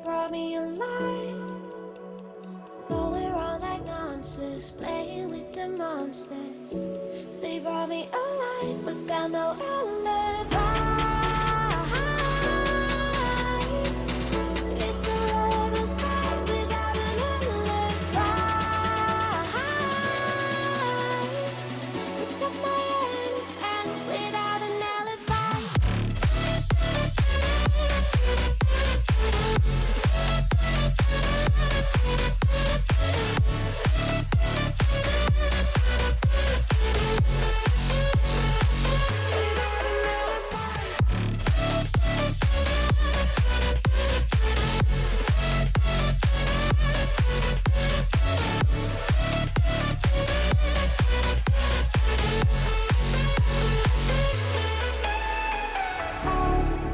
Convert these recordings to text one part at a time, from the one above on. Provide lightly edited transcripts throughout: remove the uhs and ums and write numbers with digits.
that brought me alive. Going around like monsters, playing with the monsters. They brought me alive, but got no alibi. It's a lover's fight without an alibi. Took my innocence without an alibi.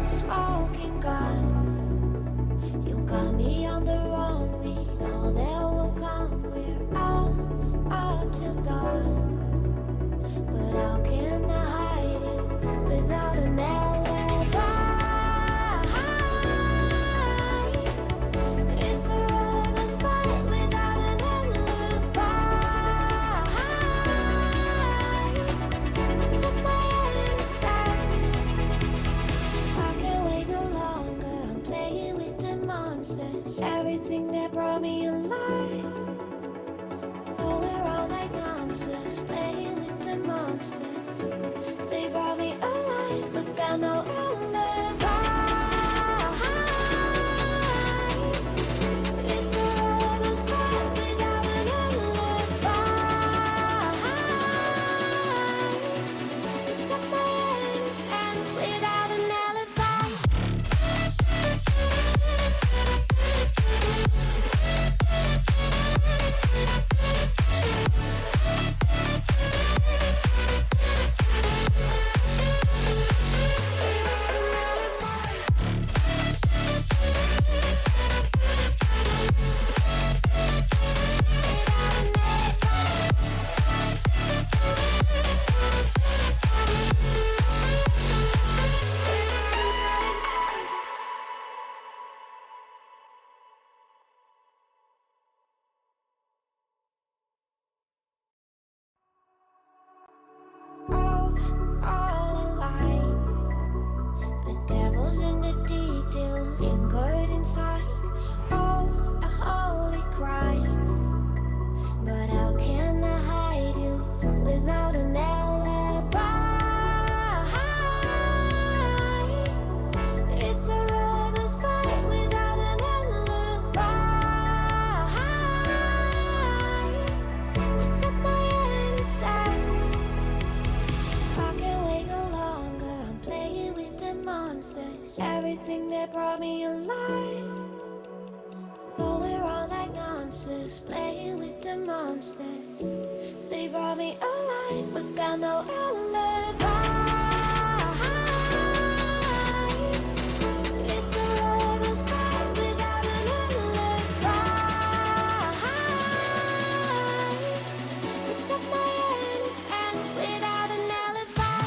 Smoking gun, you got me on the run. We know that will come. We're out up till dawn, but how can I hide you without an alibi? It's a lover's fight without an alibi. Took my innocence. I can't wait no longer. I'm playing with the monsters. Everything that brought me alive. Going around like monsters, playing with the monsters. They brought me alive, but got no alibi. It's a lover's fight without an alibi. Took my innocence without an alibi. All alive. The devil's in the detail, lingered inside. Oh, a holy crime. But how can I hide you without an alibi? It's a lover's fight without an alibi. Took my innocence. I can't wait no longer. I'm playing with the monsters. Everything that brought me alive. Going around like monsters, playing with the monsters. They brought me alive, but got no alibi. It's a lover's fight without an alibi. Took my innocence without an alibi.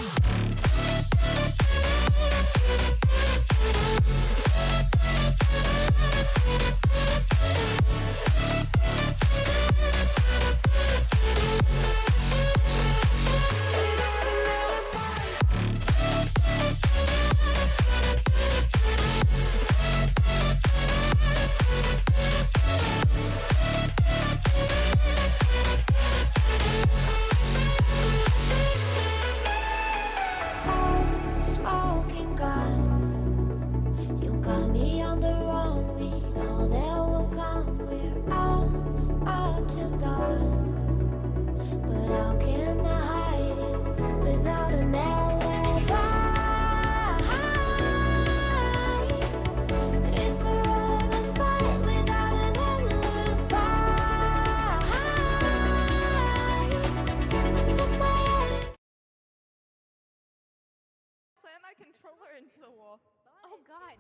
Smoking gun, you got me on the run. We know that will come. We're out up till dawn, but how can I hide you without an alibi? It's a lover's fight without an alibi. Took my Slam my controller into the wall. Oh God.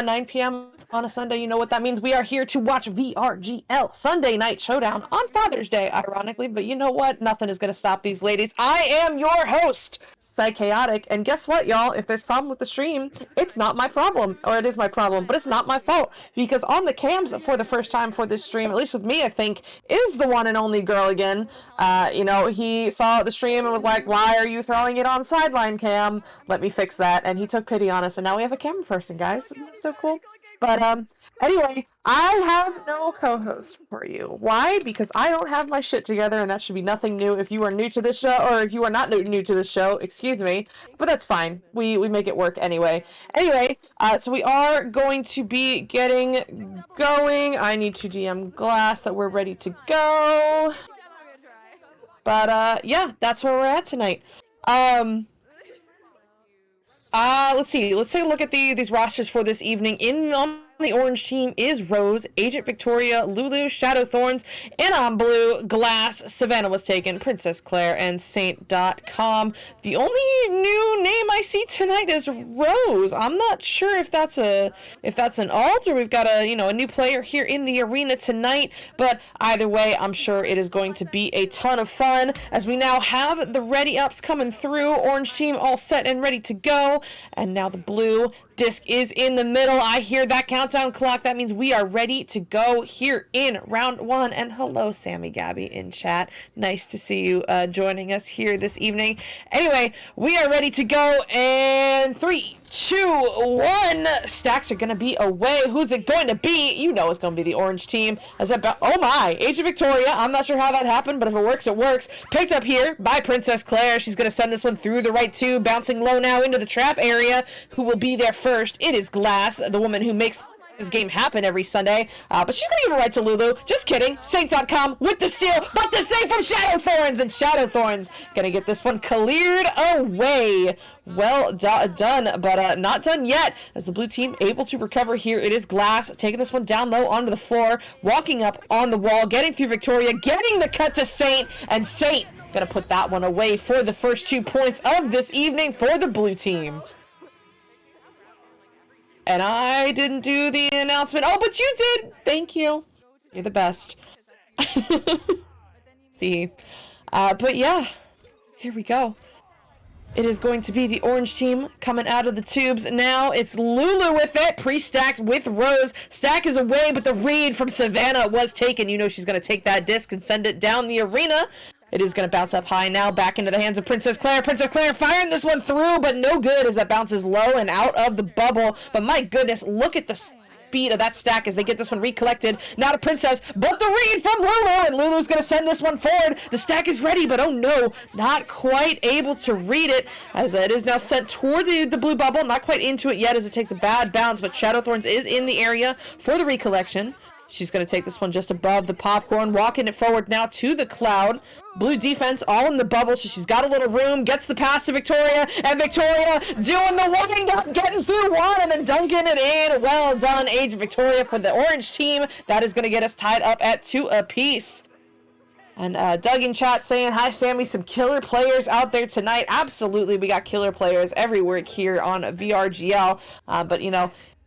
9 p.m. on a Sunday. You know what that means. We are here to watch VRGL Sunday Night Showdown on Father's Day, ironically. But you know what? Nothing is going to stop these ladies. I am your host, chaotic. And guess what, y'all? If there's problem with the stream, it's not my problem, or it is my problem, but it's not my fault, because on the cams for the first time for this stream, at least with me, I think, is the one and only girl again. You know, he saw the stream and was like, why are you throwing it on sideline cam? Let me fix that. And he took pity on us, and now we have a camera person, guys. Isn't that so cool? But anyway, I have no co-host for you. Why? Because I don't have my shit together, and that should be nothing new if you are new to this show, or if you are not new to this show, excuse me. But that's fine. We make it work anyway. Anyway, so we are going to be getting going. I need to DM Glass that we're ready to go. But yeah, that's where we're at tonight. Let's see. Let's take a look at these rosters for this evening. On the orange team is Rose, Agent Victoria, Lulu, Shadow Thorns, and on blue, Glass, Savannah was taken, Princess Claire, and Saint.com. The only new name I see tonight is Rose. I'm not sure if that's an alt, or we've got a new player here in the arena tonight, but either way, I'm sure it is going to be a ton of fun as we now have the ready ups coming through. Orange team all set and ready to go, and now the blue disc is in the middle. I hear that countdown clock. That means we are ready to go here in round one. And hello, Sammy Gabby in chat. Nice to see you joining us here this evening. Anyway, we are ready to go. And 3, 2, 1. Stacks are going to be away. Who's it going to be? You know it's going to be the orange team. Oh my, Agent Victoria. I'm not sure how that happened, but if it works, it works. Picked up here by Princess Claire. She's going to send this one through the right tube, bouncing low now into the trap area. Who will be there first? It is Glass, the woman who makes this game happen every Sunday, but she's gonna give it right to Lulu. Just kidding. Saint.com with the steal, but the save from Shadow Thorns, and Shadow Thorns gonna get this one cleared away. Well done, but not done yet, as the blue team able to recover here. It is Glass taking this one down low onto the floor, walking up on the wall, getting through Victoria, getting the cut to Saint, and Saint gonna put that one away for the first 2 points of this evening for the blue team. And I didn't do the announcement. Oh, but you did! Thank you. You're the best. See. But yeah. Here we go. It is going to be the orange team coming out of the tubes. Now it's Lulu with it. Pre-stacked with Rose. Stack is away, but the read from Savannah was taken. You know she's going to take that disc and send it down the arena. It is going to bounce up high now, back into the hands of Princess Claire. Princess Claire firing this one through, but no good as that bounces low and out of the bubble. But my goodness, look at the speed of that stack as they get this one recollected. Now to Princess, but the read from Lulu, and Lulu's going to send this one forward. The stack is ready, but oh no, not quite able to read it, as it is now sent toward the blue bubble. Not quite into it yet as it takes a bad bounce, but Shadow Thorns is in the area for the recollection. She's going to take this one just above the popcorn, walking it forward now to the cloud. Blue defense all in the bubble, so she's got a little room, gets the pass to Victoria, and Victoria doing the wind up, getting through one, and then dunking it in. Well done, Agent Victoria, for the orange team. That is going to get us tied up at 2 apiece. And Doug in chat saying, hi, Sammy, some killer players out there tonight. Absolutely, we got killer players everywhere here on VRGL, but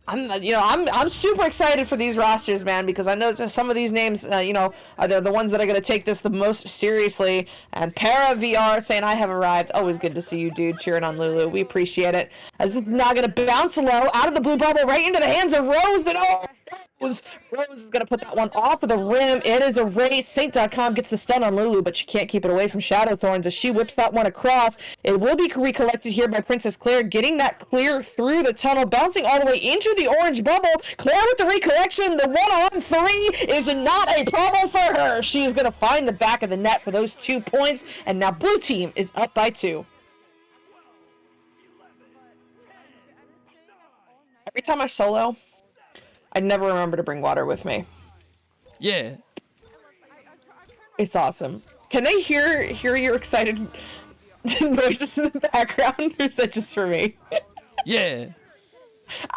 I'm super excited for these rosters, man, because I know some of these names, are the ones that are going to take this the most seriously. And Para VR saying, I have arrived. Always good to see you, dude, cheering on Lulu. We appreciate it. As it's now going to bounce low out of the blue bubble right into the hands of Rose. And Rose is going to put that one off of the rim. It is a race. Saint.com gets the stun on Lulu, but she can't keep it away from Shadow Thorns as she whips that one across. It will be recollected here by Princess Claire, getting that clear through the tunnel, bouncing all the way into the orange bubble. Claire with the recollection. The 1-on-3 is not a problem for her. She is going to find the back of the net for those 2 points, and now blue team is up by 2. Every time I solo, I never remember to bring water with me. Yeah. It's awesome. Can they hear your excited noises in the background, or is that just for me? Yeah.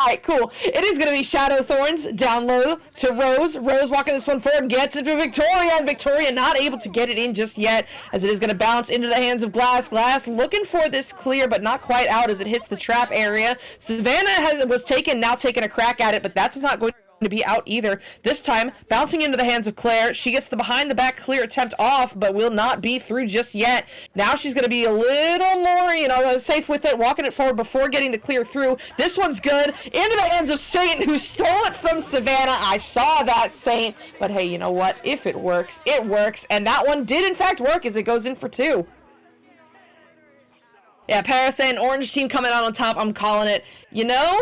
Alright, cool. It is going to be Shadow Thorns down low to Rose. Rose walking this one forward, gets it to Victoria, and Victoria not able to get it in just yet, as it is going to bounce into the hands of Glass. Glass looking for this clear, but not quite out as it hits the trap area. Savannah was now taking a crack at it, but that's not going to be out either. This time, bouncing into the hands of Claire. She gets the behind the back clear attempt off, but will not be through just yet. Now she's going to be a little more, you know, safe with it, walking it forward before getting to clear through. This one's good. Into the hands of Saint, who stole it from Savannah. I saw that, Saint. But hey, you know what? If it works, it works. And that one did, in fact, work as it goes in for 2. Yeah, Paris saying orange team coming out on top. I'm calling it. You know,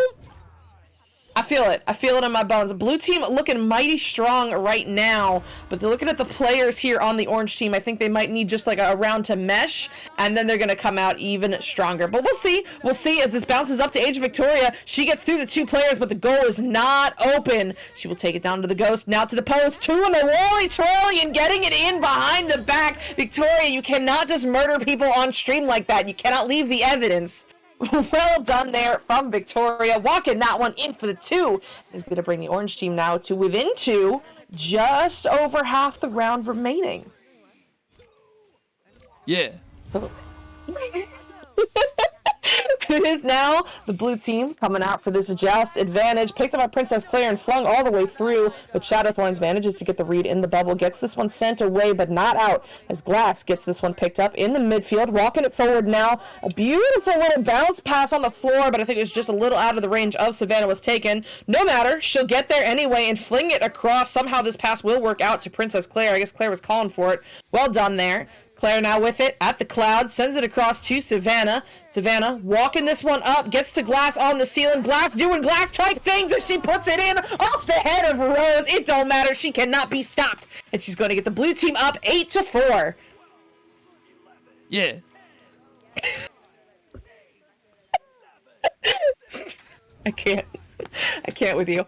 I feel it. I feel it in my bones. Blue team looking mighty strong right now, but they're looking at the players here on the orange team. I think they might need just like a round to mesh, and then they're going to come out even stronger. But we'll see. We'll see as this bounces up to Age of Victoria. She gets through the 2 players, but the goal is not open. She will take it down to the Ghost. Now to the post. 2 in the Wally twirly and getting it in behind the back. Victoria, you cannot just murder people on stream like that. You cannot leave the evidence. Well done there from Victoria. Walking that one in for the 2 is going to bring the orange team now to within 2, just over half the round remaining. Yeah. So, it is now the blue team coming out for this joust advantage. Picked up by Princess Claire and flung all the way through, but Shadowthorns manages to get the read in the bubble. Gets this one sent away, but not out, as Glass gets this one picked up in the midfield. Walking it forward now. A beautiful little bounce pass on the floor, but I think it was just a little out of the range of Savannah was taken. No matter, she'll get there anyway and fling it across. Somehow this pass will work out to Princess Claire. I guess Claire was calling for it. Well done there. Claire now with it at the cloud, sends it across to Savannah. Savannah walking this one up, gets to Glass on the ceiling. Glass doing Glass type things as she puts it in off the head of Rose. It don't matter. She cannot be stopped. And she's going to get the blue team up 8-4. Yeah. I can't with you.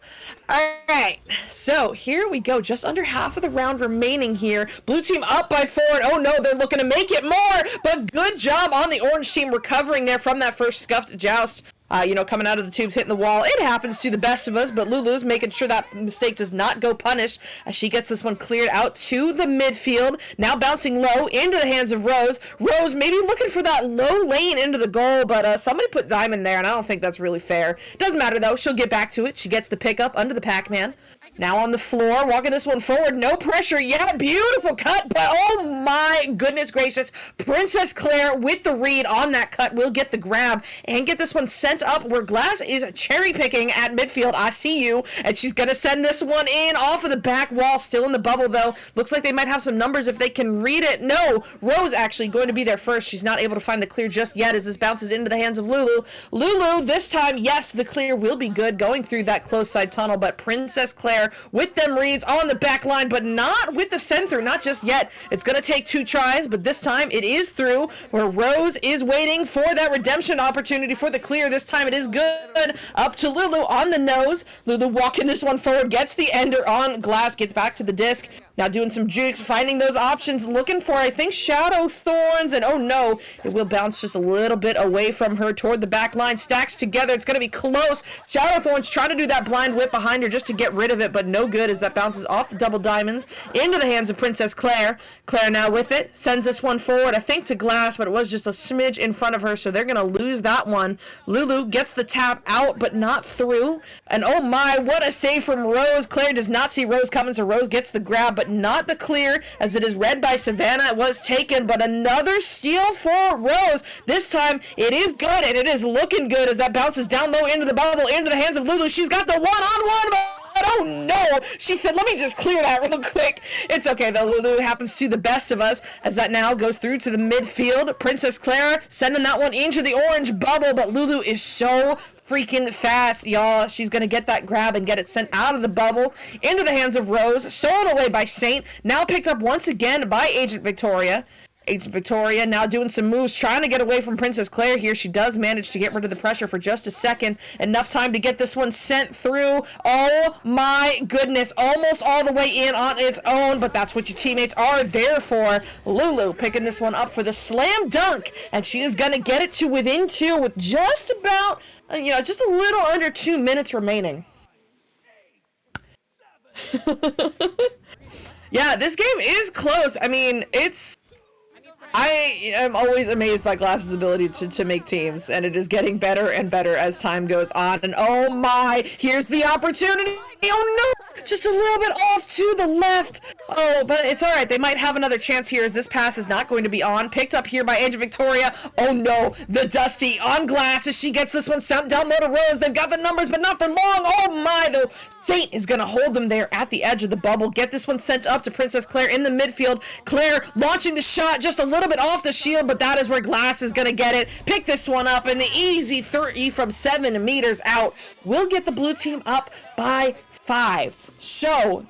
Alright, so here we go. Just under half of the round remaining here. Blue team up by 4, and oh no, they're looking to make it more, but good job on the orange team recovering there from that first scuffed joust. Coming out of the tubes, hitting the wall. It happens to the best of us, but Lulu's making sure that mistake does not go punished as she gets this one cleared out to the midfield. Now bouncing low into the hands of Rose. Rose maybe looking for that low lane into the goal, but somebody put Diamond there, and I don't think that's really fair. Doesn't matter, though. She'll get back to it. She gets the pickup under the Pac-Man. Now on the floor, walking this one forward. No pressure. Yeah, beautiful cut, but oh my goodness gracious. Princess Claire with the read on that cut will get the grab and get this one sent up where Glass is cherry picking at midfield. I see you, and she's gonna send this one in off of the back wall. Still in the bubble though. Looks like they might have some numbers if they can read it. No, Rose actually going to be there first. She's not able to find the clear just yet as this bounces into the hands of Lulu. Lulu this time, yes, the clear will be good going through that close side tunnel, but Princess Claire with them reads on the back line, but not with the send through, not just yet. It's gonna take 2 tries, but this time it is through, where Rose is waiting for that redemption opportunity for the clear. This time it is good. Up to Lulu on the nose. Lulu walking this one forward, gets the ender on Glass, gets back to the disc. Now doing some jukes, finding those options, looking for, I think, Shadow Thorns, and oh no, it will bounce just a little bit away from her toward the back line. Stacks together, it's going to be close. Shadow Thorns trying to do that blind whip behind her just to get rid of it, but no good as that bounces off the double diamonds into the hands of Princess Claire. Claire now with it, sends this one forward, I think to Glass, but it was just a smidge in front of her, so they're going to lose that one. Lulu gets the tap out, but not through, and oh my, what a save from Rose. Claire does not see Rose coming, so Rose gets the grab, but not the clear, as it is read by Savannah. It was taken, but another steal for Rose. This time it is good, and it is looking good as that bounces down low into the bubble, into the hands of Lulu. She's got the one-on-one, but oh no, she said, let me just clear that real quick. It's okay though, Lulu happens to the best of us, as that now goes through to the midfield. Princess Claire sending that one into the orange bubble, but Lulu is so freaking fast, y'all. She's gonna get that grab and get it sent out of the bubble into the hands of Rose, stolen away by Saint, now picked up once again by Agent Victoria. Agent Victoria now doing some moves, trying to get away from Princess Claire here. She does manage to get rid of the pressure for just a second. Enough time to get this one sent through. Oh my goodness, almost all the way in on its own, but that's what your teammates are there for. Lulu picking this one up for the slam dunk, and she is gonna get it to within 2 with just about just a little under 2 minutes remaining. Yeah, this game is close. I mean, I am always amazed by Glass's ability to make teams, and it is getting better and better as time goes on. And oh my, here's the opportunity. Oh no, just a little bit off to the left. Oh, but it's all right. They might have another chance here as this pass is not going to be on. Picked up here by Angel Victoria. Oh no, the Dusty on Glass as she gets this one sent down low to Rose. They've got the numbers, but not for long. Oh my, though. Saint is going to hold them there at the edge of the bubble. Get this one sent up to Princess Claire in the midfield. Claire launching the shot just a little bit off the shield, but that is where Glass is going to get it. Pick this one up, and the easy 30 from 7 meters out will get the blue team up by 5. So,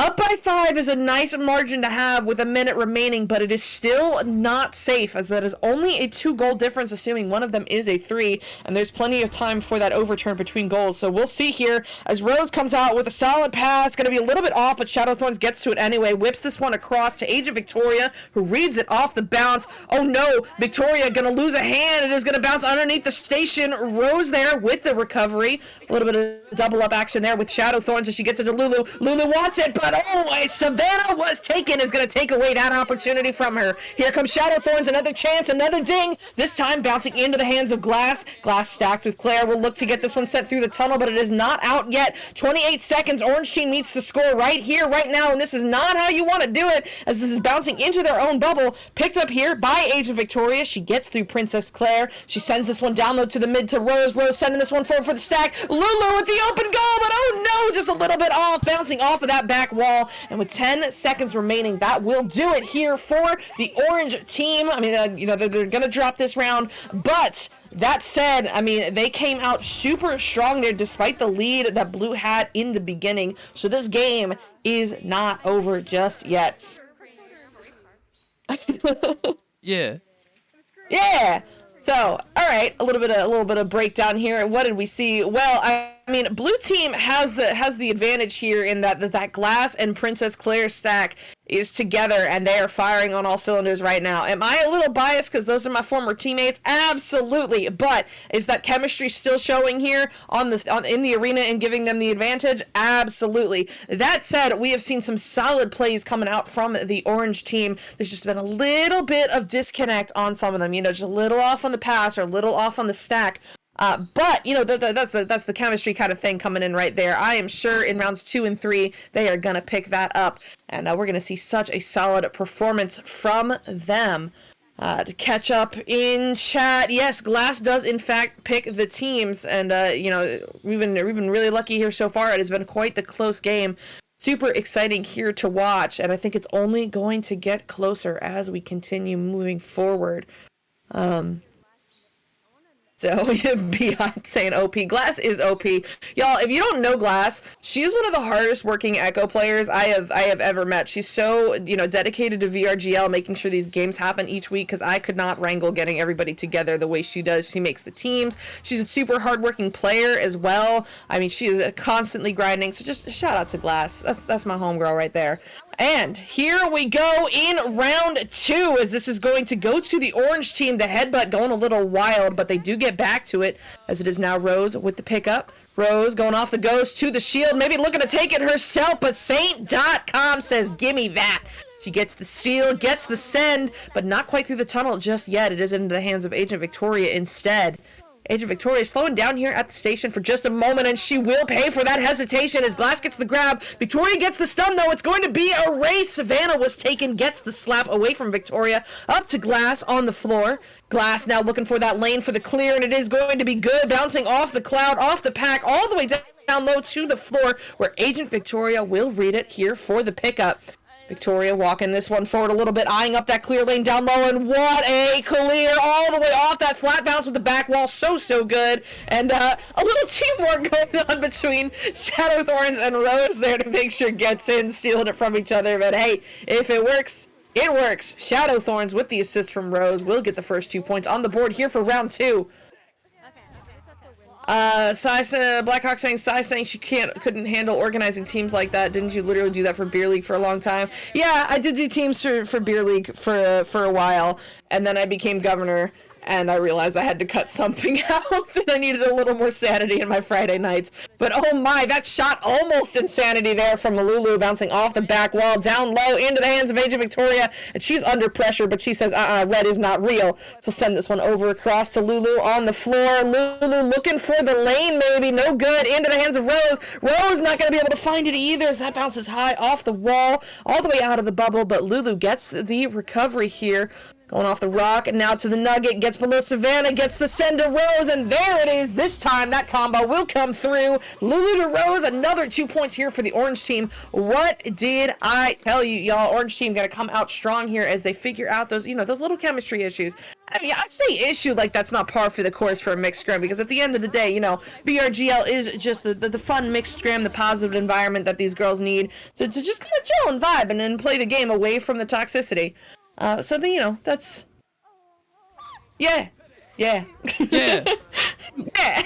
up by 5 is a nice margin to have with a minute remaining, but it is still not safe, as that is only a 2-goal difference, assuming one of them is a 3, and there's plenty of time for that overturn between goals. So we'll see here as Rose comes out with a solid pass, going to be a little bit off, but Shadowthorns gets to it anyway, whips this one across to Agent Victoria, who reads it off the bounce. Oh no, Victoria going to lose a hand. It is going to bounce underneath the station. Rose there with the recovery. A little bit of double up action there with Shadowthorns as she gets it to Lulu. Lulu wants it, but oh, Savannah was taken, is going to take away that opportunity from her. Here comes Shadowthorns, another chance, another ding, this time bouncing into the hands of Glass. Glass stacked with Claire will look to get this one sent through the tunnel, but it is not out yet. 28 seconds, Orange Team needs to score right here, right now, and this is not how you want to do it, as this is bouncing into their own bubble. Picked up here by Agent Victoria. She gets through Princess Claire. She sends this one down low to the mid to Rose. Rose sending this one forward for the stack. Lulu with the open goal, but oh no, just a little bit off, bouncing off of that back wall. And with 10 seconds remaining, that will do it here for the Orange Team. I mean, they're going to drop this round, but that said, I mean, they came out super strong there despite the lead that Blue had in the beginning. So this game is not over just yet. Yeah. Yeah. So, all right, a little bit of breakdown here. What did we see? Well, I mean, blue team has the advantage here in that Glass and Princess Claire stack is together and they are firing on all cylinders right now. Am I a little biased because those are my former teammates? Absolutely. But is that chemistry still showing here in the arena and giving them the advantage? Absolutely. That said, we have seen some solid plays coming out from the Orange team. There's just been a little bit of disconnect on some of them, just a little off on the pass or a little off on the stack. But that's the chemistry kind of thing coming in right there. I am sure in rounds 2 and 3 they are gonna pick that up, and we're gonna see such a solid performance from them. To catch up in chat, yes, Glass does in fact pick the teams, and we've been really lucky here so far. It has been quite the close game. Super exciting here to watch, and I think it's only going to get closer as we continue moving forward. So, Beyond saying OP. Glass is OP. Y'all, if you don't know Glass, she is one of the hardest working Echo players I have ever met. She's so, dedicated to VRGL, making sure these games happen each week, because I could not wrangle getting everybody together the way she does. She makes the teams. She's a super hardworking player as well. I mean, she is constantly grinding, so just shout out to Glass. That's my homegirl right there. And here we go in round 2, as this is going to go to the Orange team. The headbutt going a little wild, but they do get back to it, as it is now Rose with the pickup. Rose going off the ghost to the shield, maybe looking to take it herself, but Saint.com says, gimme that. She gets the steal, gets the send, but not quite through the tunnel just yet. It is into the hands of Agent Victoria instead. Agent Victoria slowing down here at the station for just a moment, and she will pay for that hesitation as Glass gets the grab. Victoria gets the stun, though. It's going to be a race. Savannah was taken, gets the slap away from Victoria. Up to Glass on the floor. Glass now looking for that lane for the clear, and it is going to be good. Bouncing off the cloud, off the pack, all the way down low to the floor, where Agent Victoria will read it here for the pickup. Victoria walking this one forward a little bit, eyeing up that clear lane down low, and what a clear all the way off that flat bounce with the back wall. So good. And a little teamwork going on between Shadowthorns and Rose there to make sure gets in, stealing it from each other. But hey, if it works, it works. Shadowthorns with the assist from Rose will get the first 2 points on the board here for round 2. Blackhawk saying, Sai saying she couldn't handle organizing teams like that. Didn't you literally do that for Beer League for a long time? Yeah, I did do teams for Beer League for a while, and then I became governor, and I realized I had to cut something out, and I needed a little more sanity in my Friday nights. But oh my, that shot almost insanity there from Lulu, bouncing off the back wall, down low, into the hands of Agent Victoria, and she's under pressure, but she says, red is not real. So send this one over across to Lulu on the floor. Lulu looking for the lane, maybe, no good, into the hands of Rose. Rose not going to be able to find it either, as that bounces high off the wall, all the way out of the bubble, but Lulu gets the recovery here. Going off the rock, and now to the nugget, gets below Savannah, gets the send to Rose, and there it is. This time, that combo will come through. Lulu to Rose, another 2 points here for the orange team. What did I tell you, y'all? Orange team gonna come out strong here as they figure out those, those little chemistry issues. I mean, I say issue like that's not par for the course for a mixed scrim, because at the end of the day, VRGL is just the fun mixed scrim, the positive environment that these girls need to just kind of chill and vibe and then play the game away from the toxicity. So then, that's... Yeah. Yeah. Yeah. Yeah.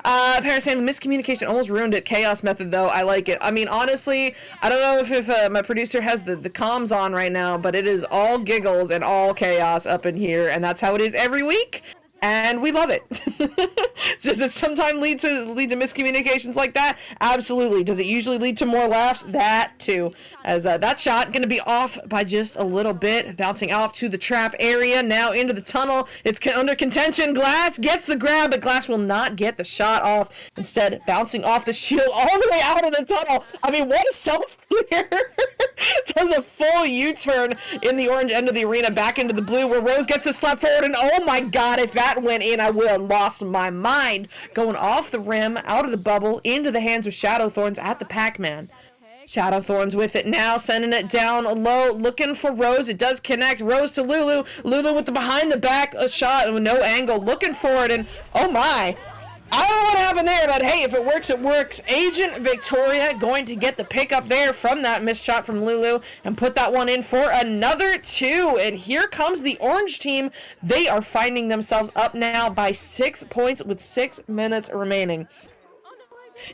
Paris saying the miscommunication almost ruined it. Chaos method, though. I like it. I mean, honestly, I don't know if my producer has the comms on right now, but it is all giggles and all chaos up in here, and that's how it is every week. And we love it. Does it sometimes lead to miscommunications like that? Absolutely. Does it usually lead to more laughs? That too. As that shot going to be off by just a little bit, bouncing off to the trap area, now into the tunnel. It's under contention. Glass gets the grab, but Glass will not get the shot off. Instead, bouncing off the shield all the way out of the tunnel. I mean, what a self-clear. Does a full U-turn in the orange end of the arena, back into the blue, where Rose gets a slap forward, and oh my god, if that went in, I would have lost my mind. Going off the rim, out of the bubble, into the hands of Shadow Thorns at the Pac-Man. Shadow Thorns with it now, sending it down low, looking for Rose. It does connect. Rose to Lulu. Lulu with the behind the back shot with no angle, looking for it, and oh my. I don't know what happened there, but hey, if it works, it works. Agent Victoria going to get the pick up there from that missed shot from Lulu and put that one in for another 2. And here comes the orange team. They are finding themselves up now by 6 points with 6 minutes remaining.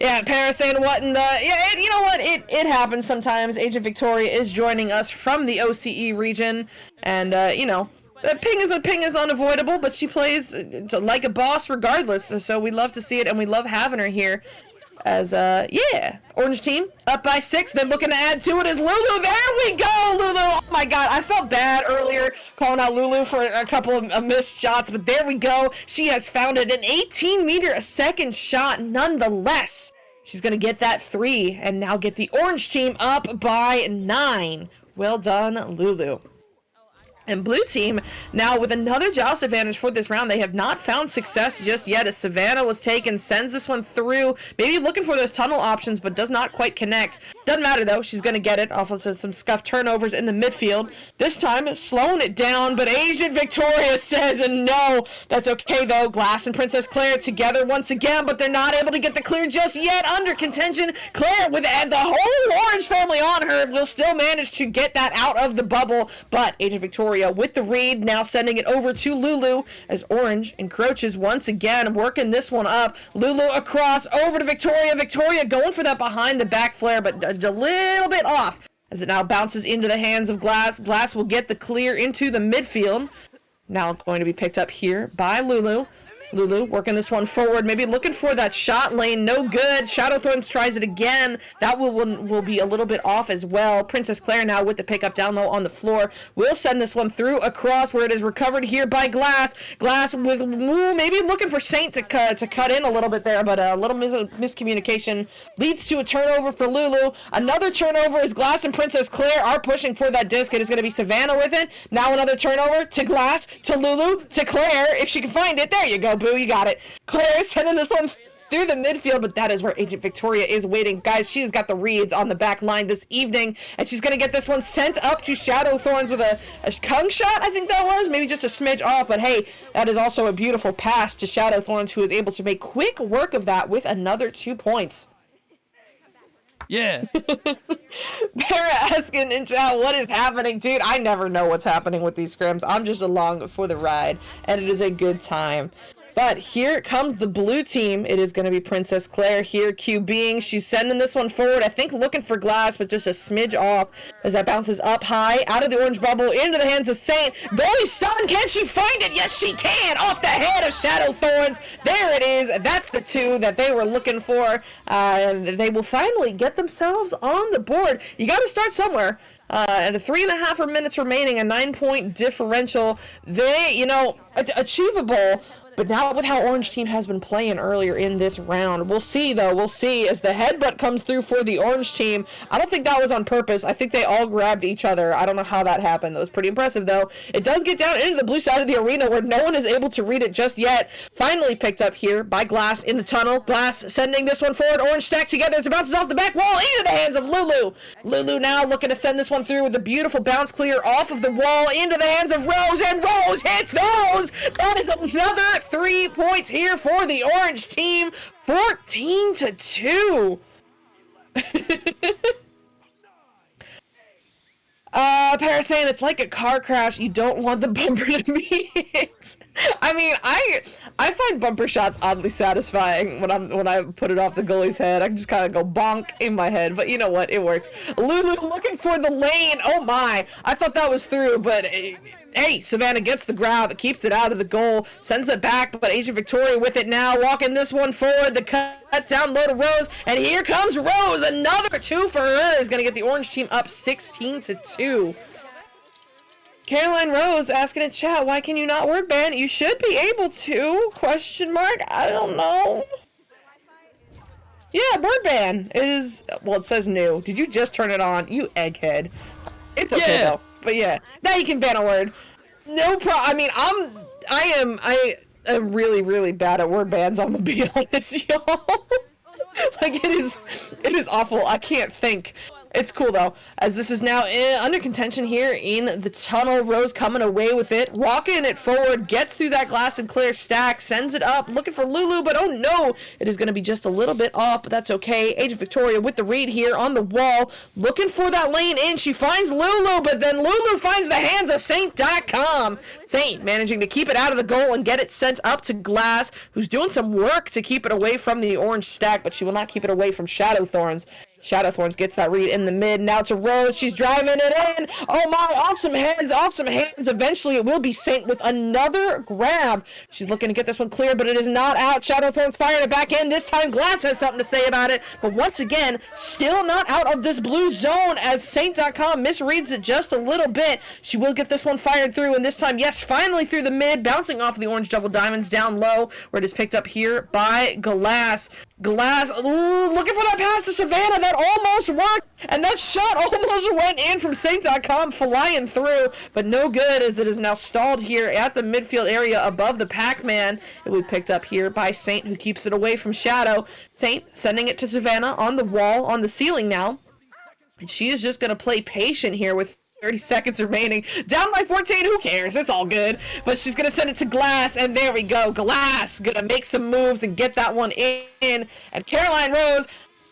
Yeah, Paris saying what in the... Yeah, you know what? It happens sometimes. Agent Victoria is joining us from the OCE region. And, ping is unavoidable, but she plays like a boss regardless. So we love to see it, and we love having her here. As, yeah. Orange team up by 6. Then looking to add to it is Lulu. There we go, Lulu. Oh my god, I felt bad earlier calling out Lulu for a couple of missed shots, but there we go. She has found it. An 18-meter-a-second shot nonetheless. She's going to get that 3 and now get the orange team up by 9. Well done, Lulu. And blue team, now with another joust advantage for this round. They have not found success just yet as Savannah was taken, sends this one through, maybe looking for those tunnel options, but does not quite connect. Doesn't matter though, she's going to get it off of some scuffed turnovers in the midfield. This time, slowing it down, but Agent Victoria says no. That's okay though. Glass and Princess Claire together once again, but they're not able to get the clear just yet. Under contention, Claire with the whole orange family on her will still manage to get that out of the bubble, but Agent Victoria with the read, now sending it over to Lulu as Orange encroaches once again, working this one up. Lulu across over to Victoria. Victoria going for that behind the back flare, but a little bit off as it now bounces into the hands of Glass. Glass will get the clear into the midfield. Now going to be picked up here by Lulu. Lulu working this one forward, maybe looking for that shot lane, no good. Shadow Thorns tries it again. That will be a little bit off as well. Princess Claire now with the pickup down low on the floor. Will send this one through across where it is recovered here by Glass. Glass with maybe looking for Saint to cut in a little bit there, but a little miscommunication leads to a turnover for Lulu. Another turnover as Glass and Princess Claire are pushing for that disc. It is going to be Savannah with it. Now another turnover to Glass, to Lulu, to Claire. If she can find it, there you go. Boo, you got it. Claire sending this one through the midfield, but that is where Agent Victoria is waiting. Guys, she's got the reads on the back line this evening, and she's going to get this one sent up to Shadow Thorns with a Kung shot, I think that was. Maybe just a smidge off, but hey, that is also a beautiful pass to Shadow Thorns, who is able to make quick work of that with another 2 points. Yeah. Para asking in chat, what is happening? Dude, I never know what's happening with these scrims. I'm just along for the ride, and it is a good time. But here comes the blue team. It is going to be Princess Claire here QBing. She's sending this one forward, I think looking for glass, but just a smidge off as that bounces up high, out of the orange bubble, into the hands of Saint. Goalie stun, can she find it? Yes, she can! Off the head of Shadow Thorns. There it is. That's the 2 that they were looking for. They will finally get themselves on the board. You got to start somewhere. And 3.5 minutes remaining, a 9-point differential. They, you know, achievable, but not with how Orange Team has been playing earlier in this round. We'll see, though. We'll see as the headbutt comes through for the Orange Team. I don't think that was on purpose. I think they all grabbed each other. I don't know how that happened. That was pretty impressive, though. It does get down into the blue side of the arena where no one is able to read it just yet. Finally picked up here by Glass in the tunnel. Glass sending this one forward. Orange stacked together. It bounces off the back wall into the hands of Lulu. Lulu now looking to send this one through with a beautiful bounce clear off of the wall into the hands of Rose, and Rose hits those! That is another 3 points here for the Orange Team. 14-2. Paris saying it's like a car crash. You don't want the bumper to be hit. I mean, I find bumper shots oddly satisfying when I put it off the goalie's head. I can just kind of go bonk in my head, but you know what? It works. Lulu looking for the lane. Oh my! I thought that was through, but hey, Savannah gets the grab, keeps it out of the goal, sends it back, but Agent Victoria with it now, walking this one forward, the cut down low to Rose, and here comes Rose, another 2 for her, is going to get the Orange Team up 16-2. Caroline Rose asking in chat, why can you not word ban? You should be able to, question mark, I don't know. Yeah, word ban is, well, it says new. Did you just turn it on? You egghead. It's okay though. But yeah, now you can ban a word. No problem. I mean, I am really, really bad at word bans. I'm gonna be honest, y'all. Like it is awful. I can't think. It's cool though, as this is now under contention here in the tunnel. Rose coming away with it, walking it forward, gets through that glass and clear stack, sends it up, looking for Lulu, but oh no, it is going to be just a little bit off, but that's okay. Agent Victoria with the read here on the wall, looking for that lane in. She finds Lulu, but then Lulu finds the hands of Saint.com. Saint managing to keep it out of the goal and get it sent up to Glass, who's doing some work to keep it away from the orange stack, but she will not keep it away from Shadow Thorns. Shadow Thorns gets that read in the mid. Now to Rose. She's driving it in. Oh my, off some hands, off some hands. Eventually it will be Saint with another grab. She's looking to get this one clear, but it is not out. Shadow Thorns firing it back in. This time Glass has something to say about it. But once again, still not out of this blue zone as Saint.com misreads it just a little bit. She will get this one fired through, and this time, yes, finally through the mid, bouncing off of the orange double diamonds down low, where it is picked up here by Glass. Glass, ooh, looking for that pass to Savannah. That almost worked, and that shot almost went in from Saint.com, flying through, but no good as it is now stalled here at the midfield area above the Pac-Man. It will be picked up here by Saint, who keeps it away from Shadow. Saint sending it to Savannah on the wall, on the ceiling now, and she is just going to play patient here with 30 seconds remaining. Down by 14, who cares? It's all good. But she's going to send it to Glass, and there we go. Glass going to make some moves and get that one in. And Caroline Rose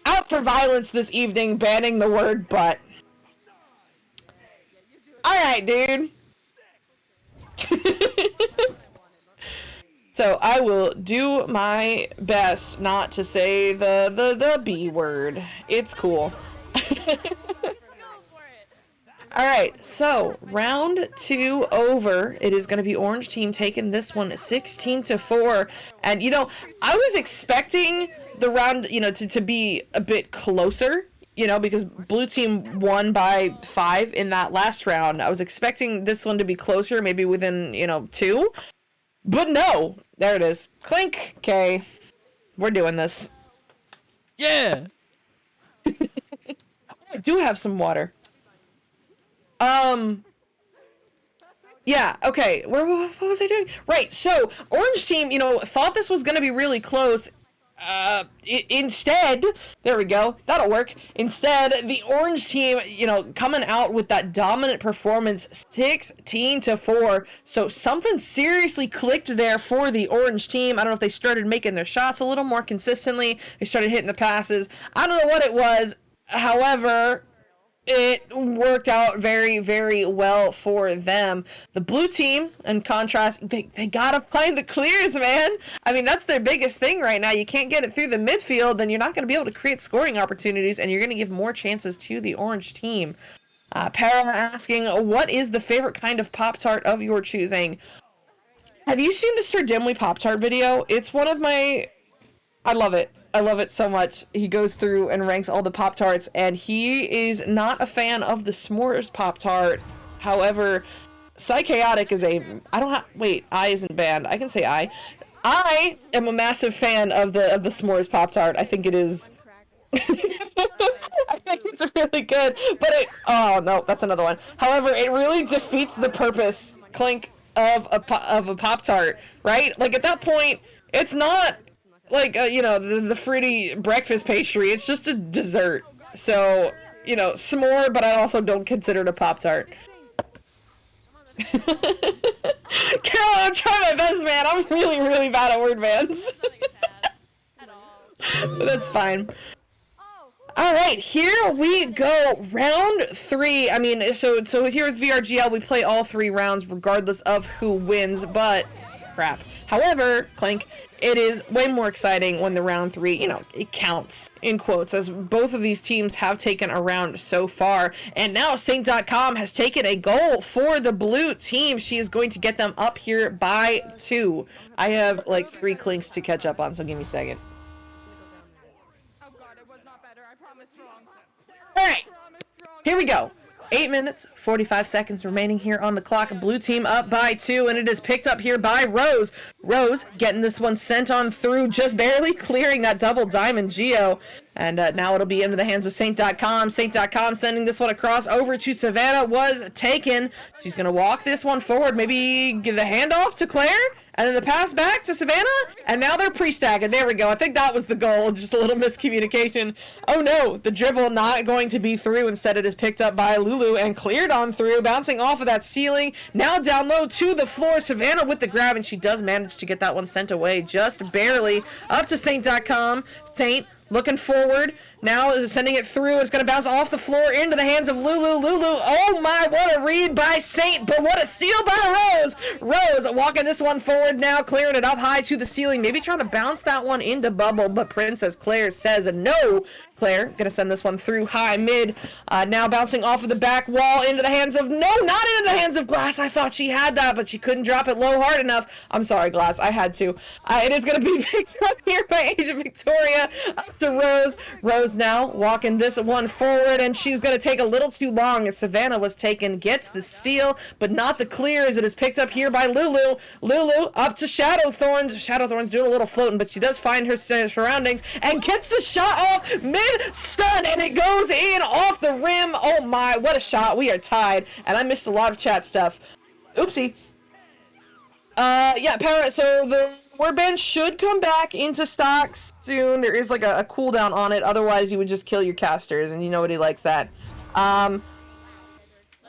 out for violence this evening, banning the word butt. Alright, dude. So I will do my best not to say the B word. It's cool. Alright, so round 2 over. It is going to be Orange Team taking this one 16-4. And, you know, I was expecting the round, you know, to be a bit closer, you know, because Blue Team won by 5 in that last round. I was expecting this one to be closer, maybe within, you know, 2. But no, there it is. Clink. Okay, we're doing this. Yeah! I do have some water. Yeah, okay, what was I doing? Right, so, Orange Team, you know, thought this was gonna be really close. Instead, there we go, that'll work. Instead, the Orange Team, you know, coming out with that dominant performance, 16-4. So, something seriously clicked there for the Orange Team. I don't know if they started making their shots a little more consistently. They started hitting the passes. I don't know what it was. However, it worked out very, very well for them. The blue team, in contrast, they gotta find the clears, man. I mean, that's their biggest thing right now. You can't get it through the midfield, then you're not gonna be able to create scoring opportunities, and you're gonna give more chances to the orange team. Para asking, what is the favorite kind of Pop-Tart of your choosing? Have you seen the Sir Dimly Pop-Tart video? It's one of my... I love it. I love it so much. He goes through and ranks all the Pop-Tarts, and he is not a fan of the S'mores Pop-Tart. However, Psychaotic is a... Wait, I isn't banned. I can say I. I am a massive fan of the S'mores Pop-Tart. I think it is... I think it's really good, but it... Oh, no, that's another one. However, it really defeats the purpose, Clink, of a Pop-Tart, right? Like, at that point, it's not... like, you know, the fruity breakfast pastry. It's just a dessert. So, you know, s'more, but I also don't consider it a Pop-Tart. Carol, I'm trying my best, man. I'm really, really bad at word bands. But that's fine. Alright, here we go. Round 3. I mean, so here with VRGL, we play all 3 rounds regardless of who wins, but... crap. However, Clank, it is way more exciting when the round 3, you know, it counts, in quotes, as both of these teams have taken a round so far. And now Saint.com has taken a goal for the blue team. She is going to get them up here by 2. I have, like, 3 Clinks to catch up on, so give me a second. Oh god, it was not better. I promised wrong. Alright, here we go. 8 minutes, 45 seconds remaining here on the clock. Blue team up by 2, and it is picked up here by Rose. Rose getting this one sent on through, just barely clearing that double diamond Geo. And now it'll be into the hands of Saint.com. Saint.com sending this one across over to Savannah was taken. She's going to walk this one forward, maybe give the handoff to Claire, and then the pass back to Savannah, and now they're pre-stacking. There we go. I think that was the goal, just a little miscommunication. Oh no, the dribble not going to be through. Instead, it is picked up by Lulu and cleared on through, bouncing off of that ceiling. Now down low to the floor. Savannah with the grab, and she does manage to get that one sent away just barely. Up to Saint.com. Saint looking forward, now is sending it through. It's going to bounce off the floor into the hands of Lulu. Lulu, oh my, what a read by Saint, but what a steal by Rose. Rose walking this one forward now, clearing it up high to the ceiling, maybe trying to bounce that one into bubble, but Princess Claire says no. Claire gonna send this one through high mid, now bouncing off of the back wall into the hands of, no, not into the hands of Glass. I thought she had that, but she couldn't drop it low hard enough. I'm sorry, Glass, I had to. It is gonna be picked up here by Agent Victoria, up to Rose. Rose now walking this one forward, and she's gonna take a little too long as Savannah was taken, gets the steal, but not the clear as it is picked up here by Lulu. Lulu up to Shadowthorns. Shadowthorns doing a little floating, but she does find her surroundings and gets the shot off mid-stun, and it goes in off the rim. Oh my, what a shot. We are tied, and I missed a lot of chat stuff. Oopsie. Yeah, Parrot, so the warband should come back into stock soon. There is like a cooldown on it, otherwise you would just kill your casters, and you know nobody likes that.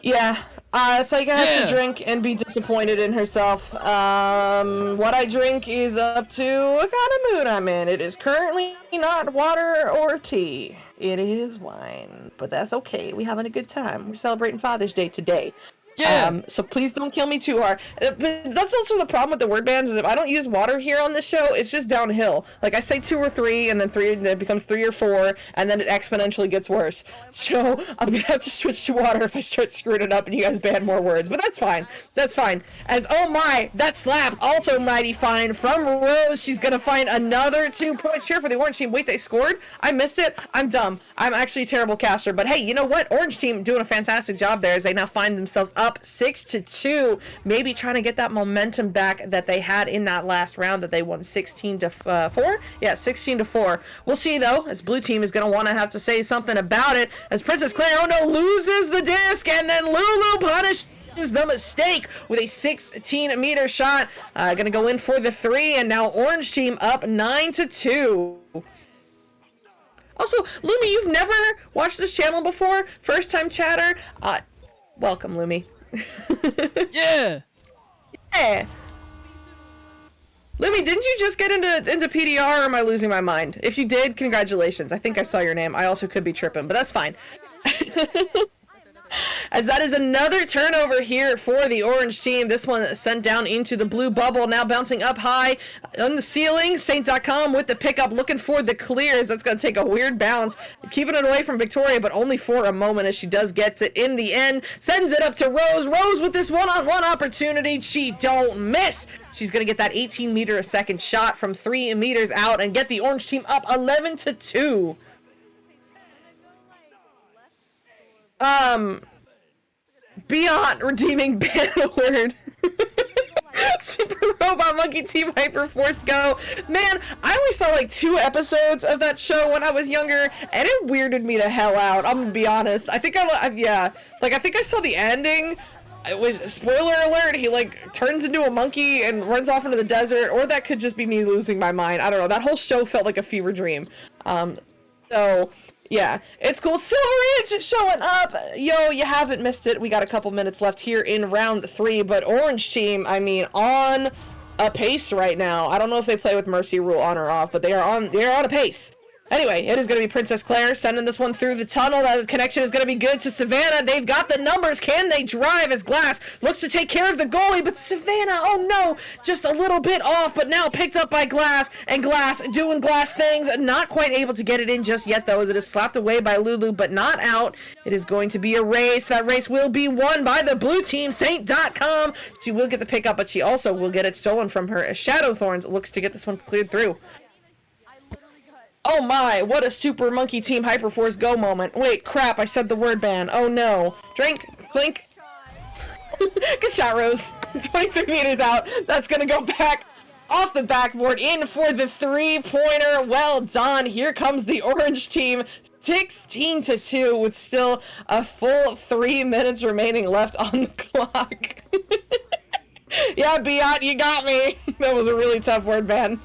Yeah, Saika has to drink and be disappointed in herself. What I drink is up to what kind of mood I'm in. It is currently not water or tea. It is wine, but that's okay. We're having a good time. We're celebrating Father's Day today. Yeah. So please don't kill me too hard. But that's also the problem with the word bands, is if I don't use water here on this show, it's just downhill. Like, I say 2 or 3, and then 3, then it becomes 3 or 4, and then it exponentially gets worse. So I'm gonna have to switch to water if I start screwing it up and you guys ban more words. But that's fine. That's fine. As, oh my, that slap, also mighty fine from Rose. She's gonna find another 2 points here for the orange team. Wait, they scored? I missed it? I'm dumb. I'm actually a terrible caster. But hey, you know what? Orange team doing a fantastic job there as they now find themselves up 6-2, maybe trying to get that momentum back that they had in that last round that they won 16-4. Yeah, 16-4. We'll see though, as blue team is going to want to have to say something about it, as Princess Claire, oh no, loses the disc, and then Lulu punishes the mistake with a 16-meter shot. Gonna go in for the 3, and now orange team up 9-2. Also, Lumi, you've never watched this channel before? First time chatter? Welcome, Lumi. Yeah. Yeah. Lumi, didn't you just get into PDR, or am I losing my mind? If you did, congratulations. I think I saw your name. I also could be tripping, but that's fine. As that is another turnover here for the orange team. This one sent down into the blue bubble, now bouncing up high on the ceiling. Saint.com with the pickup, looking for the clears. That's going to take a weird bounce, keeping it away from Victoria, but only for a moment as she does get it in the end. Sends it up to Rose. Rose with this one-on-one opportunity. She don't miss. She's going to get that 18 meter a second shot from 3 meters out and get the orange team up 11-2. Beyond redeeming banner word. Super Robot Monkey Team Hyperforce Go. Man, I only saw like 2 episodes of that show when I was younger, and it weirded me the hell out. I'm gonna be honest. I think I think I saw the ending. It was, spoiler alert, he like turns into a monkey and runs off into the desert, or that could just be me losing my mind. I don't know. That whole show felt like a fever dream. So yeah, it's cool. Silver Ridge showing up. Yo, you haven't missed it. We got a couple minutes left here in round 3, but orange team, I mean, on a pace right now. I don't know if they play with Mercy Rule on or off, but they are on a pace. Anyway, it is going to be Princess Claire sending this one through the tunnel. That connection is going to be good to Savannah. They've got the numbers. Can they drive as Glass looks to take care of the goalie? But Savannah, oh no, just a little bit off, but now picked up by Glass, and Glass doing Glass things. Not quite able to get it in just yet, though, as it is slapped away by Lulu, but not out. It is going to be a race. That race will be won by the blue team, Saint.com. She will get the pickup, but she also will get it stolen from her as Shadow Thorns looks to get this one cleared through. Oh my, what a Super Monkey Team Hyperforce Go moment. Wait, crap, I said the word ban. Oh no. Drink, clink. Good shot, Rose. 23 meters out. That's gonna go back off the backboard in for the 3-pointer. Well done. Here comes the orange team. 16-2 with still a full 3 minutes remaining left on the clock. Yeah, Biot, you got me. That was a really tough word ban.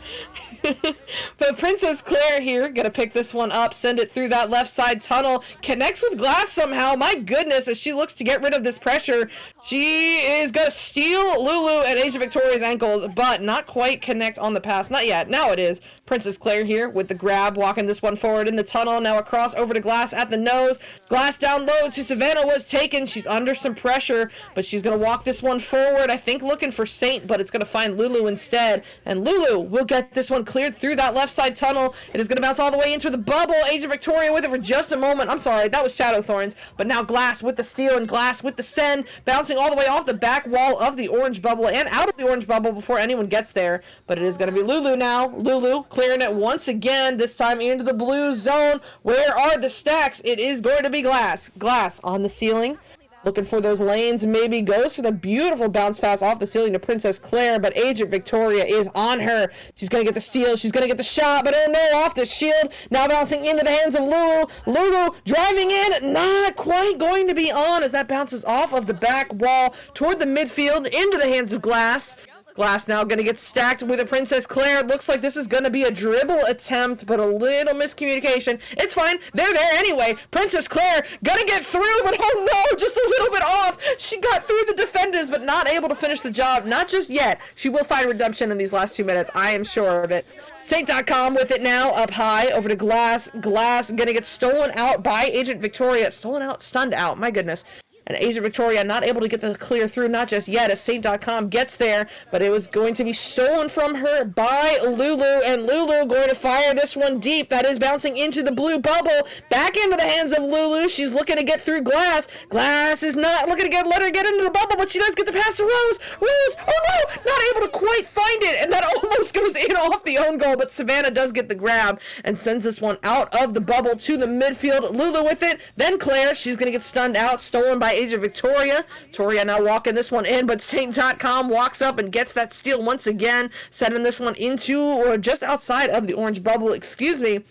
But Princess Claire here, gonna pick this one up, send it through that left side tunnel, connects with Glass somehow. My goodness, as she looks to get rid of this pressure, she is gonna steal Lulu and Age of Victoria's ankles, but not quite connect on the pass. Not yet. Now it is. Princess Claire here with the grab, walking this one forward in the tunnel, now across over to Glass at the nose. Glass down low to Savannah was taken. She's under some pressure, but she's gonna walk this one forward, I think looking for Saint, but it's gonna find Lulu instead, and Lulu will get this one cleared through that left side tunnel. It is going to bounce all the way into the bubble. Age of Victoria with it for just a moment. I'm sorry, that was Shadow Thorns, but now Glass with the steal and Glass with the send, bouncing all the way off the back wall of the orange bubble and out of the orange bubble before anyone gets there. But it is going to be Lulu now. Lulu clearing it once again, this time into the blue zone. Where are the stacks? It is going to be Glass. Glass on the ceiling, looking for those lanes, maybe goes for the beautiful bounce pass off the ceiling to Princess Claire, but Agent Victoria is on her. She's going to get the steal, she's going to get the shot, but oh no, off the shield, now bouncing into the hands of Lulu. Lulu driving in, not quite going to be on as that bounces off of the back wall toward the midfield into the hands of Glass. Glass now going to get stacked with a Princess Claire. Looks like this is going to be a dribble attempt, but a little miscommunication. It's fine. They're there anyway. Princess Claire going to get through, but oh no, just a little bit off. She got through the defenders, but not able to finish the job. Not just yet. She will find redemption in these last 2 minutes. I am sure of it. Saint.com with it now, up high, over to Glass. Glass going to get stolen out by Agent Victoria. Stolen out, stunned out. My goodness. And Agent Victoria not able to get the clear through, not just yet, as Saint.com gets there, but it was going to be stolen from her by Lulu, and Lulu going to fire this one deep. That is bouncing into the blue bubble, back into the hands of Lulu. She's looking to get through Glass. Glass is not looking to let her get into the bubble, but she does get the pass to Rose. Rose, oh no, not able to quite find it, and that almost goes in off the own goal, but Savannah does get the grab and sends this one out of the bubble to the midfield. Lulu with it, then Claire, she's going to get stunned out, stolen by Age of Victoria. Victoria now walking this one in, but Saint.com walks up and gets that steal once again, sending this one into, or just outside of the orange bubble, excuse me.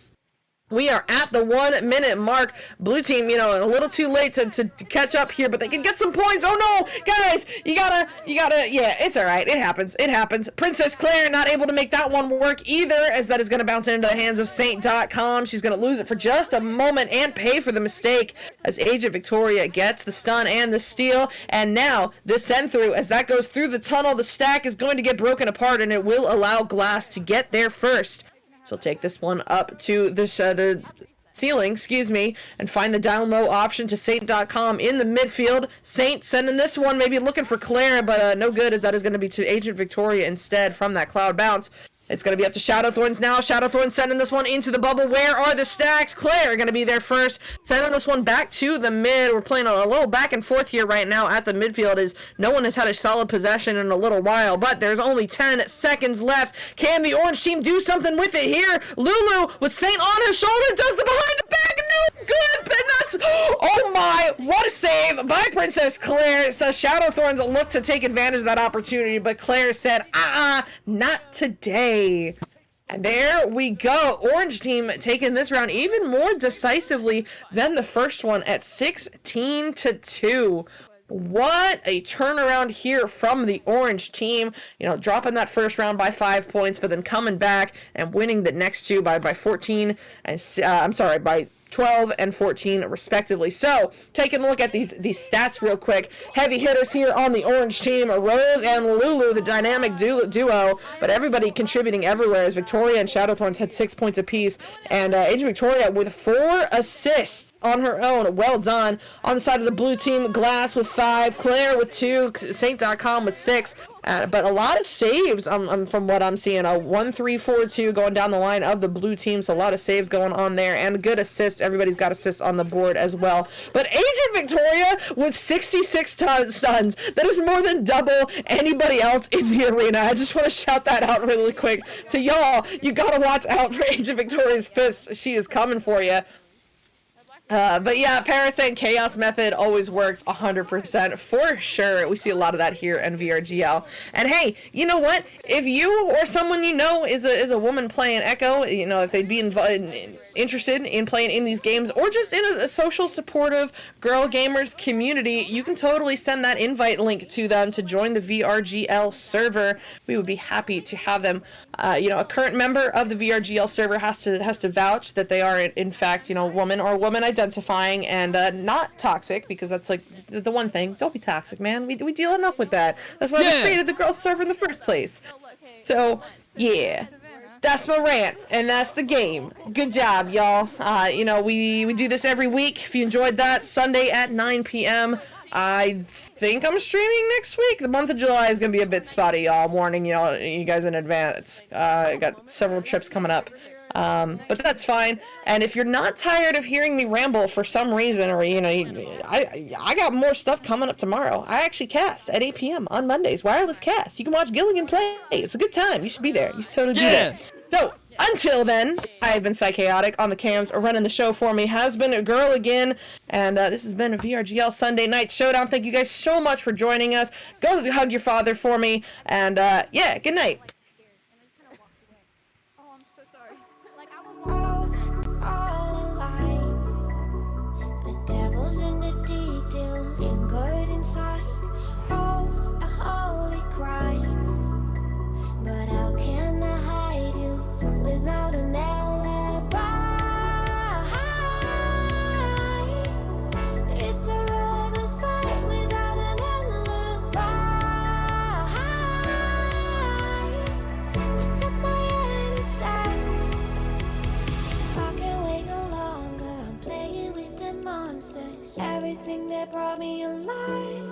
We are at the 1 minute mark. Blue team, you know, a little too late to catch up here, but they can get some points. Oh no, guys, you gotta, yeah, it's all right. It happens. Princess Claire not able to make that one work either, as that is going to bounce into the hands of Saint.com. She's going to lose it for just a moment and pay for the mistake, as Agent Victoria gets the stun and the steal. And now the send through, as that goes through the tunnel, the stack is going to get broken apart, and it will allow Glass to get there first. She'll take this one up to the ceiling, excuse me, and find the down low option to Saint.com in the midfield. Saint sending this one, maybe looking for Claire, but no good, as that is going to be to Agent Victoria instead from that cloud bounce. It's going to be up to Shadowthorns now. Shadowthorns sending this one into the bubble. Where are the stacks? Claire going to be there first. Sending this one back to the mid. We're playing a little back and forth here right now at the midfield, as no one has had a solid possession in a little while, but there's only 10 seconds left. Can the orange team do something with it here? Lulu with Saint on her shoulder does the behind the back. No good, but not. Oh my, what a save by Princess Claire. So Shadowthorns look to take advantage of that opportunity, but Claire said, not today. And there we go. Orange team taking this round even more decisively than the first one at 16-2. What a turnaround here from the orange team. You know, dropping that first round by 5 points, but then coming back and winning the next two by 14 and by 12 and 14 respectively. So taking a look at these stats real quick. Heavy hitters here on the orange team, Rose and Lulu, the dynamic duo, but everybody contributing everywhere, as Victoria and Shadowthorns had 6 points apiece, and Agent Victoria with 4 assists on her own. Well done. On the side of the blue team, Glass with 5, Claire with 2, Saint.com with 6. But a lot of saves from what I'm seeing. A 1-3-4-2 going down the line of the blue team. So a lot of saves going on there. And good assists. Everybody's got assists on the board as well. But Agent Victoria with 66 stuns. That is more than double anybody else in the arena. I just want to shout that out really quick to y'all. You got to watch out for Agent Victoria's fists. She is coming for you. But yeah, Parasite Chaos method always works 100% for sure. We see a lot of that here in VRGL. And hey, you know what? If you or someone you know is a woman playing Echo, you know, if they'd be interested in playing in these games, or just in a social supportive girl gamers community, you can totally send that invite link to them to join the VRGL server. We would be happy to have them. You know, a current member of the VRGL server has to vouch that they are in fact, you know, woman or woman identifying and not toxic, because that's like the one thing. Don't be toxic, man. We deal enough with that. That's why we created the girls server in the first place. So yeah. That's my rant, and that's the game. Good job, y'all. You know, we do this every week. If you enjoyed that, Sunday at 9 p.m. I think I'm streaming next week. The month of July is going to be a bit spotty, y'all. I'm warning you guys in advance. I got several trips coming up. But that's fine. And if you're not tired of hearing me ramble for some reason, or, you know, I got more stuff coming up tomorrow. I actually cast at 8 p.m. on Mondays, wireless cast. You can watch Gilligan play. It's a good time. You should be there. You should totally be there. So, until then, I've been Psychaotic on the cams. Running the show for me has been a girl again, and this has been a VRGL Sunday Night Showdown. Thank you guys so much for joining us. Go hug your father for me, and yeah, good night. Oh, I'm so sorry. Like, I was all alive. The devil's in the detail, lingered inside. Oh, a holy crime. But how can I hide you without an alibi? It's a rebel's fight without an alibi. You took my innocence. I can't wait no longer. I'm playing with the monsters. Everything that brought me alive.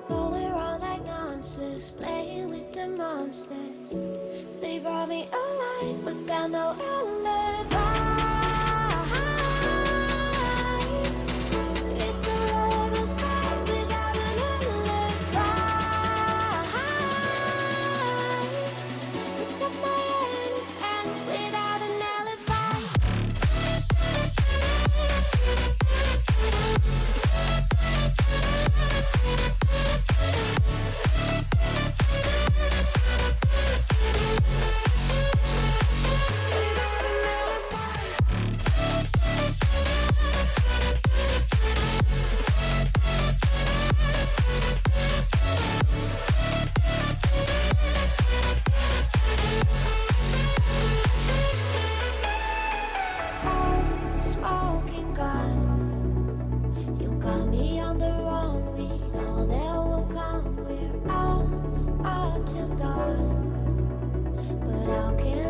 Going wrong like nonsense. Playing with the monsters. They brought me alive, but got no alibi. It's a rebel's fight without an alibi. You took my innocence without an alibi. Smoking gun, you got me on the run. We know that will come. We're out up till dawn, but how can